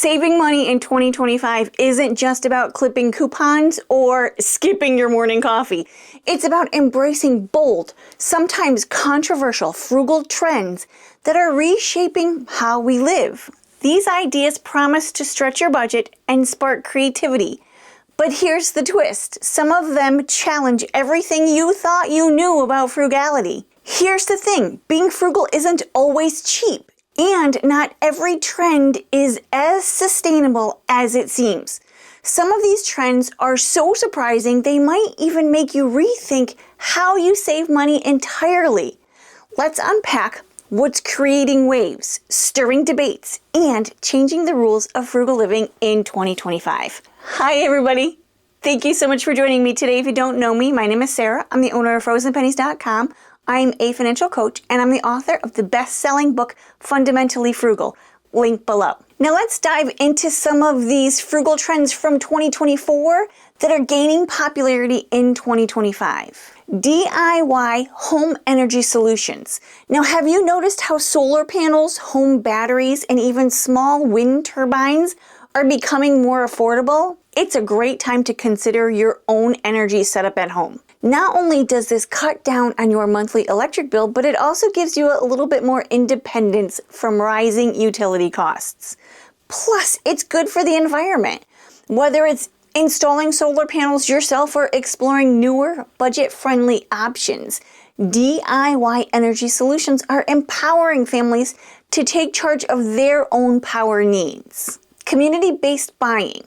Saving money in 2025 isn't just about clipping coupons or skipping your morning coffee. It's about embracing bold, sometimes controversial frugal trends that are reshaping how we live. These ideas promise to stretch your budget and spark creativity. But here's the twist. Some of them challenge everything you thought you knew about frugality. Here's the thing. Being frugal isn't always cheap. And not every trend is as sustainable as it seems. Some of these trends are so surprising they might even make you rethink how you save money entirely. Let's unpack what's creating waves, stirring debates, and changing the rules of frugal living in 2025. Hi everybody! Thank you so much for joining me today. If you don't know me, my name is Sarah. I'm the owner of FrozenPennies.com. I'm a financial coach, and I'm the author of the best-selling book, Fundamentally Frugal. Link below. Now let's dive into some of these frugal trends from 2024 that are gaining popularity in 2025. DIY home energy solutions. Now, have you noticed how solar panels, home batteries, and even small wind turbines are becoming more affordable? It's a great time to consider your own energy setup at home. Not only does this cut down on your monthly electric bill, but it also gives you a little bit more independence from rising utility costs. Plus, it's good for the environment. Whether it's installing solar panels yourself or exploring newer, budget-friendly options, DIY energy solutions are empowering families to take charge of their own power needs. Community-based buying.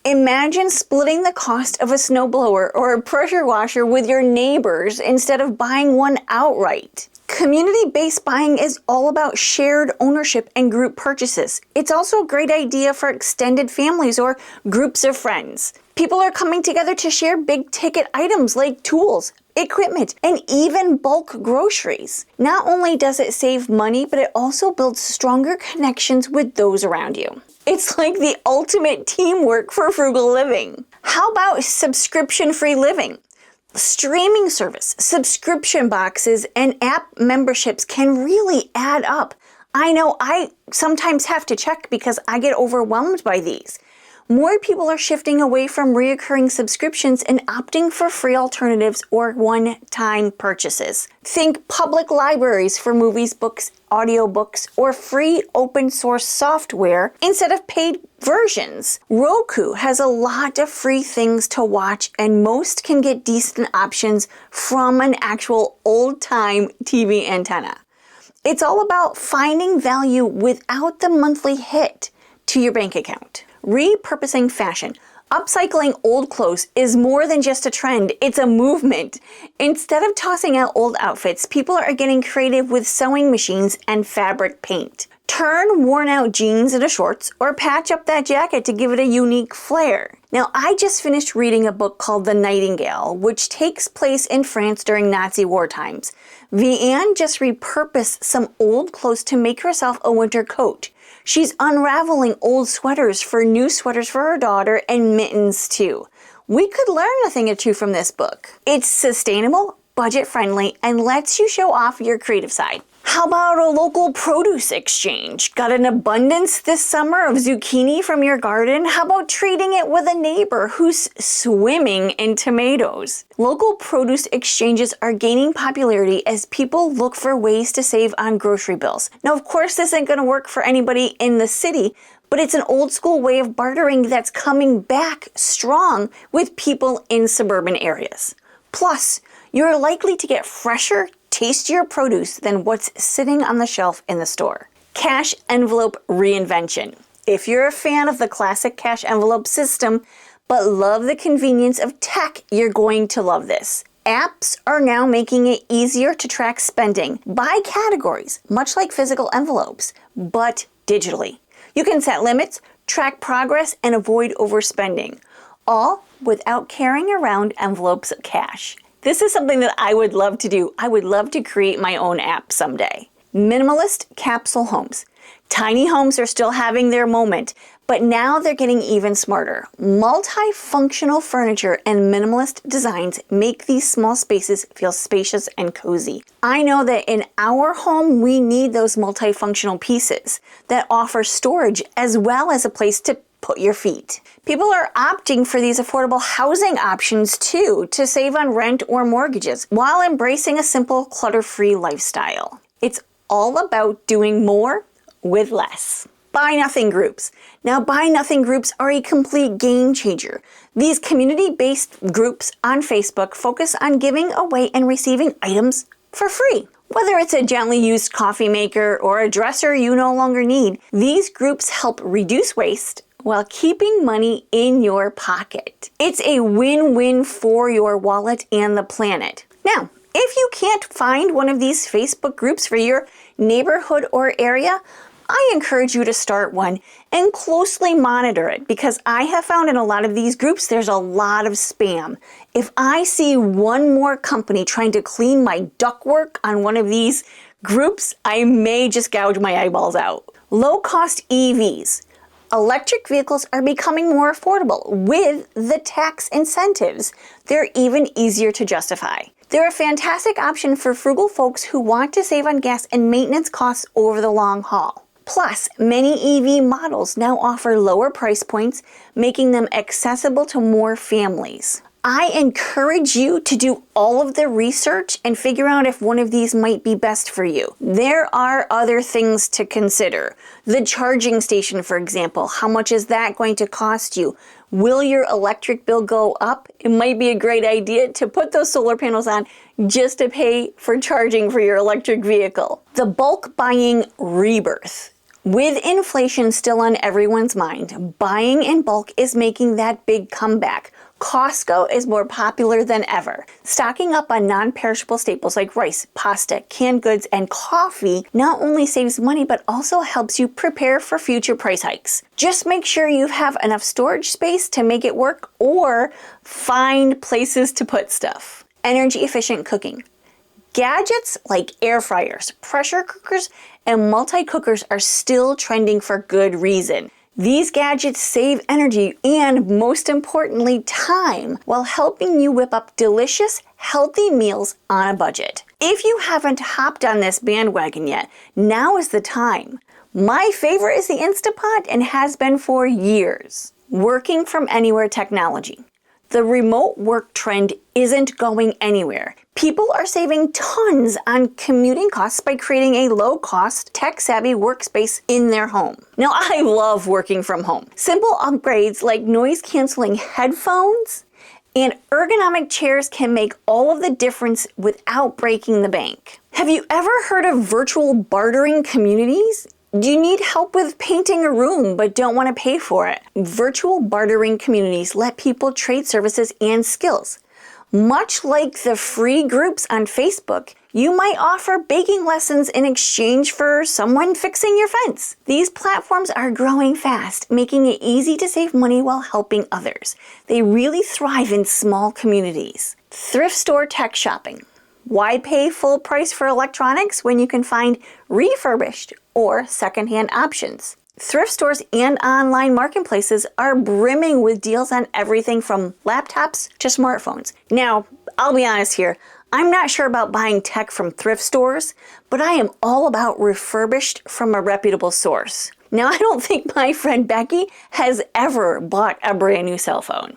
Imagine splitting the cost of a snowblower or a pressure washer with your neighbors instead of buying one outright. Community-based buying is all about shared ownership and group purchases. It's also a great idea for extended families or groups of friends. People are coming together to share big-ticket items like tools, equipment, and even bulk groceries. Not only does it save money, but it also builds stronger connections with those around you. It's like the ultimate teamwork for frugal living. How about subscription-free living? Streaming service, subscription boxes, and app memberships can really add up. I know I sometimes have to check because I get overwhelmed by these. More people are shifting away from recurring subscriptions and opting for free alternatives or one-time purchases. Think public libraries for movies, books, audiobooks, or free open source software instead of paid versions. Roku has a lot of free things to watch, and most can get decent options from an actual old-time TV antenna. It's all about finding value without the monthly hit to your bank account. Repurposing fashion. Upcycling old clothes is more than just a trend, it's a movement. Instead of tossing out old outfits, people are getting creative with sewing machines and fabric paint. Turn worn out jeans into shorts or patch up that jacket to give it a unique flair. Now, I just finished reading a book called The Nightingale, which takes place in France during Nazi war times. Vianne just repurposed some old clothes to make herself a winter coat. She's unraveling old sweaters for new sweaters for her daughter and mittens too. We could learn a thing or two from this book. It's sustainable, budget-friendly, and lets you show off your creative side. How about a local produce exchange? Got an abundance this summer of zucchini from your garden? How about treating it with a neighbor who's swimming in tomatoes? Local produce exchanges are gaining popularity as people look for ways to save on grocery bills. Now, of course, this isn't going to work for anybody in the city, but it's an old school way of bartering that's coming back strong with people in suburban areas. Plus, you're likely to get fresher, tastier produce than what's sitting on the shelf in the store. Cash envelope reinvention. If you're a fan of the classic cash envelope system, but love the convenience of tech, you're going to love this. Apps are now making it easier to track spending by categories, much like physical envelopes, but digitally. You can set limits, track progress, and avoid overspending, all without carrying around envelopes of cash. This is something that I would love to do. I would love to create my own app someday. Minimalist capsule homes. Tiny homes are still having their moment, but now they're getting even smarter. Multifunctional furniture and minimalist designs make these small spaces feel spacious and cozy. I know that in our home, we need those multifunctional pieces that offer storage as well as a place to put your feet. People are opting for these affordable housing options too to save on rent or mortgages while embracing a simple, clutter-free lifestyle. It's all about doing more with less. Buy Nothing groups. Now, Buy Nothing groups are a complete game changer. These community-based groups on Facebook focus on giving away and receiving items for free. Whether it's a gently used coffee maker or a dresser you no longer need, these groups help reduce waste while keeping money in your pocket. It's a win-win for your wallet and the planet. Now, if you can't find one of these Facebook groups for your neighborhood or area, I encourage you to start one and closely monitor it, because I have found in a lot of these groups there's a lot of spam. If I see one more company trying to clean my ductwork on one of these groups, I may just gouge my eyeballs out. Low-cost EVs. Electric vehicles are becoming more affordable with the tax incentives. They're even easier to justify. They're a fantastic option for frugal folks who want to save on gas and maintenance costs over the long haul. Plus, many EV models now offer lower price points, making them accessible to more families. I encourage you to do all of the research and figure out if one of these might be best for you. There are other things to consider. The charging station, for example, how much is that going to cost you? Will your electric bill go up? It might be a great idea to put those solar panels on just to pay for charging for your electric vehicle. The bulk buying rebirth. With inflation still on everyone's mind, buying in bulk is making that big comeback. Costco is more popular than ever. Stocking up on non-perishable staples like rice, pasta, canned goods, and coffee not only saves money but also helps you prepare for future price hikes. Just make sure you have enough storage space to make it work, or find places to put stuff. Energy efficient cooking. Gadgets like air fryers, pressure cookers, and multi-cookers are still trending for good reason. These gadgets save energy and, most importantly, time, while helping you whip up delicious, healthy meals on a budget. If you haven't hopped on this bandwagon yet, now is the time. My favorite is the Instapot and has been for years. Working from anywhere technology. The remote work trend isn't going anywhere. People are saving tons on commuting costs by creating a low-cost, tech-savvy workspace in their home. Now, I love working from home. Simple upgrades like noise-canceling headphones and ergonomic chairs can make all of the difference without breaking the bank. Have you ever heard of virtual bartering communities? Do you need help with painting a room but don't want to pay for it? Virtual bartering communities let people trade services and skills. Much like the free groups on Facebook, you might offer baking lessons in exchange for someone fixing your fence. These platforms are growing fast, making it easy to save money while helping others. They really thrive in small communities. Thrift store tech shopping. Why pay full price for electronics when you can find refurbished or secondhand options? Thrift stores and online marketplaces are brimming with deals on everything from laptops to smartphones. Now, I'll be honest here, I'm not sure about buying tech from thrift stores, but I am all about refurbished from a reputable source. Now, I don't think my friend Becky has ever bought a brand new cell phone.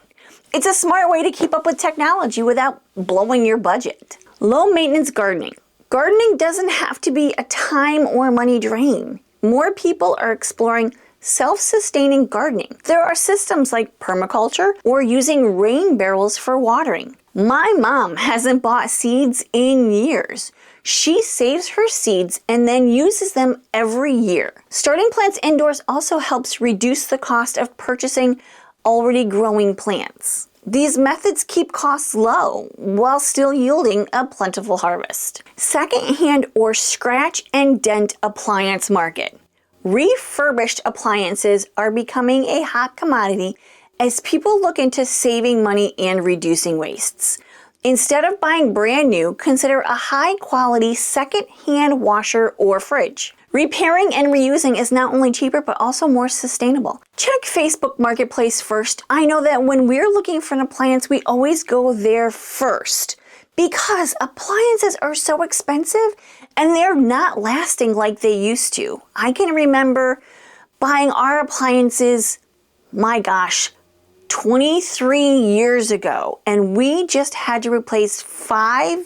It's a smart way to keep up with technology without blowing your budget. Low maintenance gardening. Gardening doesn't have to be a time or money drain. More people are exploring self-sustaining gardening. There are systems like permaculture or using rain barrels for watering. My mom hasn't bought seeds in years. She saves her seeds and then uses them every year. Starting plants indoors also helps reduce the cost of purchasing already growing plants. These methods keep costs low while still yielding a plentiful harvest. Secondhand or scratch and dent appliance market. Refurbished appliances are becoming a hot commodity as people look into saving money and reducing wastes. Instead of buying brand new, consider a high-quality second-hand washer or fridge. Repairing and reusing is not only cheaper, but also more sustainable. Check Facebook Marketplace first. I know that when we're looking for an appliance, we always go there first because appliances are so expensive and they're not lasting like they used to. I can remember buying our appliances, my gosh, 23 years ago, and we just had to replace 8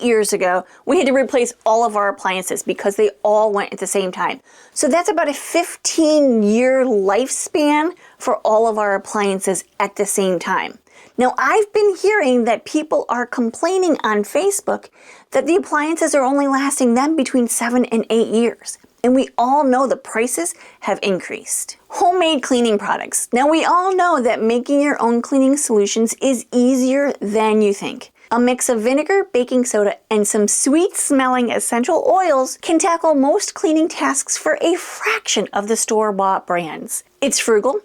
years ago, we had to replace all of our appliances because they all went at the same time. So that's about a 15-year lifespan for all of our appliances at the same time. Now, I've been hearing that people are complaining on Facebook that the appliances are only lasting them between 7 and 8 years. And we all know the prices have increased. Homemade cleaning products. Now, we all know that making your own cleaning solutions is easier than you think. A mix of vinegar, baking soda, and some sweet-smelling essential oils can tackle most cleaning tasks for a fraction of the store-bought brands. It's frugal,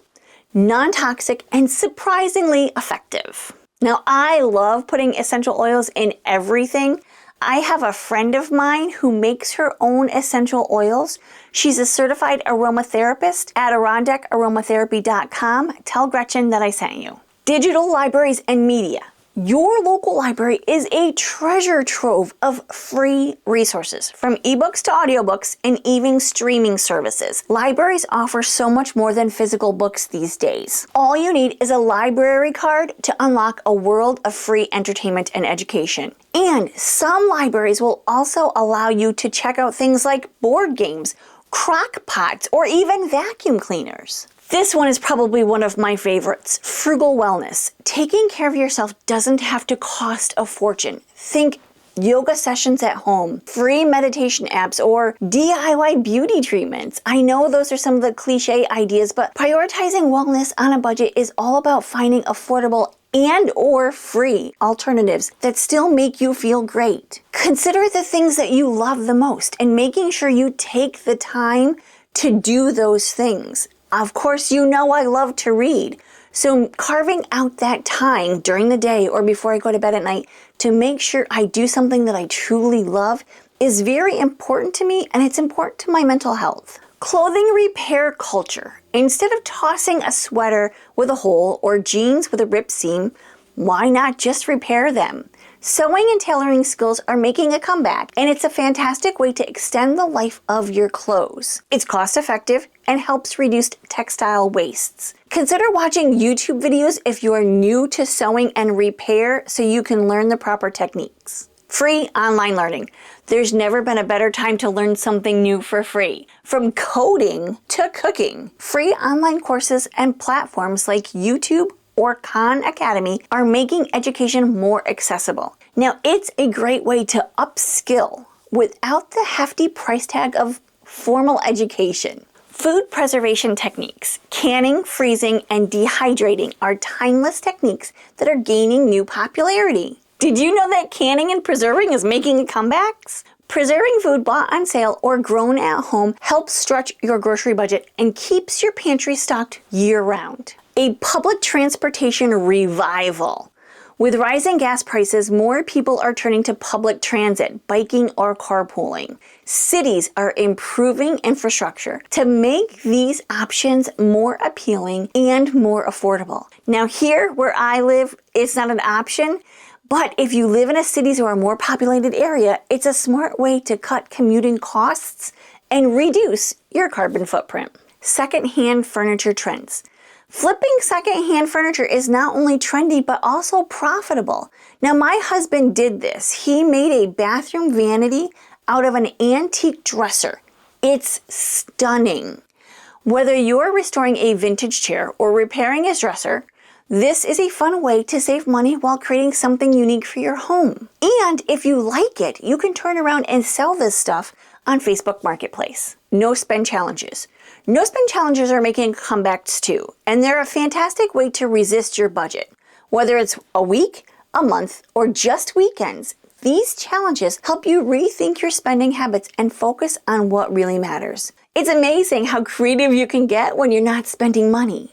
non-toxic, and surprisingly effective. Now, I love putting essential oils in everything. I have a friend of mine who makes her own essential oils. She's a certified aromatherapist at AdirondacAromatherapy.com. Tell Gretchen that I sent you. Digital libraries and media. Your local library is a treasure trove of free resources, from ebooks to audiobooks and even streaming services. Libraries offer so much more than physical books these days. All you need is a library card to unlock a world of free entertainment and education. And some libraries will also allow you to check out things like board games, crock pots, or even vacuum cleaners. This one is probably one of my favorites, Frugal Wellness. Taking care of yourself doesn't have to cost a fortune. Think yoga sessions at home, free meditation apps, or DIY beauty treatments. I know those are some of the cliche ideas, but prioritizing wellness on a budget is all about finding affordable and or free alternatives that still make you feel great. Consider the things that you love the most and making sure you take the time to do those things. Of course, you know I love to read, so carving out that time during the day or before I go to bed at night to make sure I do something that I truly love is very important to me, and it's important to my mental health. Clothing repair culture. Instead of tossing a sweater with a hole or jeans with a ripped seam, why not just repair them? Sewing and tailoring skills are making a comeback, and it's a fantastic way to extend the life of your clothes. It's cost effective and helps reduce textile wastes. Consider watching YouTube videos if you are new to sewing and repair so you can learn the proper techniques. Free online learning. There's never been a better time to learn something new for free. From coding to cooking, free online courses and platforms like YouTube or Khan Academy are making education more accessible. Now, it's a great way to upskill without the hefty price tag of formal education. Food preservation techniques. Canning, freezing, and dehydrating are timeless techniques that are gaining new popularity. Did you know that canning and preserving is making comebacks? Preserving food bought on sale or grown at home helps stretch your grocery budget and keeps your pantry stocked year-round. A public transportation revival. With rising gas prices, more people are turning to public transit, biking, or carpooling. Cities are improving infrastructure to make these options more appealing and more affordable. Now, here where I live, it's not an option, but if you live in a city or a more populated area, it's a smart way to cut commuting costs and reduce your carbon footprint. Secondhand furniture trends. Flipping secondhand furniture is not only trendy, but also profitable. Now, my husband did this. He made a bathroom vanity out of an antique dresser. It's stunning. Whether you're restoring a vintage chair or repairing a dresser, this is a fun way to save money while creating something unique for your home. And if you like it, you can turn around and sell this stuff on Facebook Marketplace. No spend challenges. No spend challenges are making comebacks too, and they're a fantastic way to resist your budget. Whether it's a week, a month, or just weekends, these challenges help you rethink your spending habits and focus on what really matters. It's amazing how creative you can get when you're not spending money.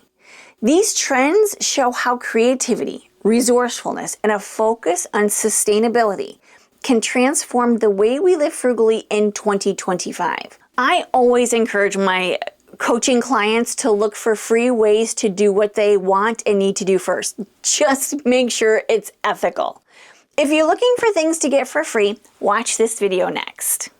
These trends show how creativity, resourcefulness, and a focus on sustainability can transform the way we live frugally in 2025. I always encourage my coaching clients to look for free ways to do what they want and need to do first. Just make sure it's ethical. If you're looking for things to get for free, watch this video next.